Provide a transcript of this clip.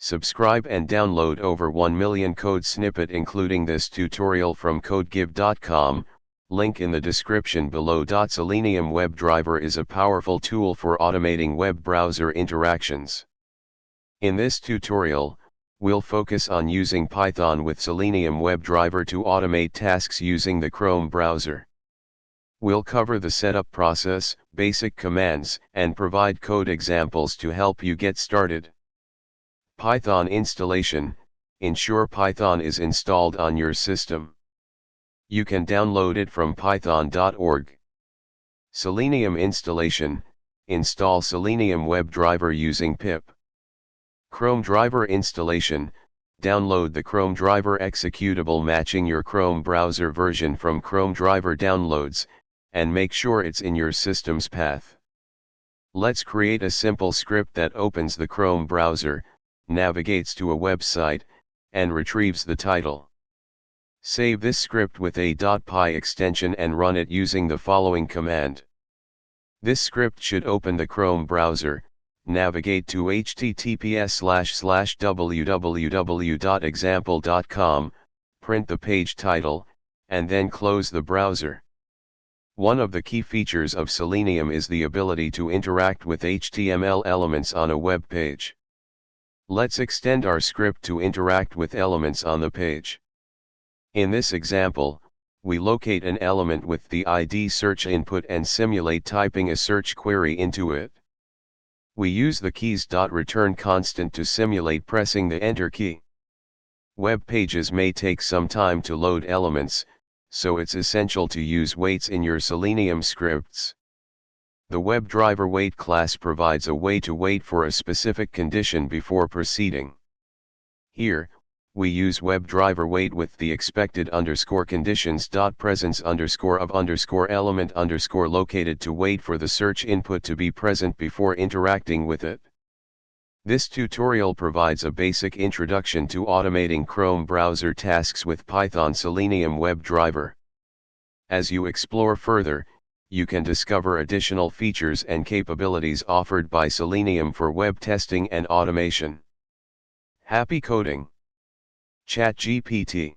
Subscribe and download over 1 million code snippet including this tutorial from codegive.com, link in the description below. Selenium WebDriver is a powerful tool for automating web browser interactions. In this tutorial, we'll focus on using Python with Selenium WebDriver to automate tasks using the Chrome browser. We'll cover the setup process, basic commands, and provide code examples to help you get started. Python installation: ensure Python is installed on your system. You can download it from python.org. Selenium installation: install Selenium WebDriver using pip. Chrome driver installation: download the Chrome driver executable matching your Chrome browser version from Chrome driver downloads, and make sure it's in your system's path. Let's create a simple script that opens the Chrome browser, navigates to a website, and retrieves the title. Save this script with a .py extension and run it using the following command. This script should open the Chrome browser, navigate to https://www.example.com, print the page title, and then close the browser. One of the key features of Selenium is the ability to interact with HTML elements on a web page. Let's extend our script to interact with elements on the page. In this example, we locate an element with the ID search input and simulate typing a search query into it. We use the keys.return constant to simulate pressing the enter key. Web pages may take some time to load elements, so it's essential to use waits in your Selenium scripts. The webdriverwait class provides a way to wait for a specific condition before proceeding. Here, we use webdriverwait with the expected _conditions.presence of _element located to wait for the search input to be present before interacting with it. This tutorial provides a basic introduction to automating Chrome browser tasks with Python Selenium WebDriver. As you explore further, you can discover additional features and capabilities offered by Selenium for web testing and automation. Happy coding! ChatGPT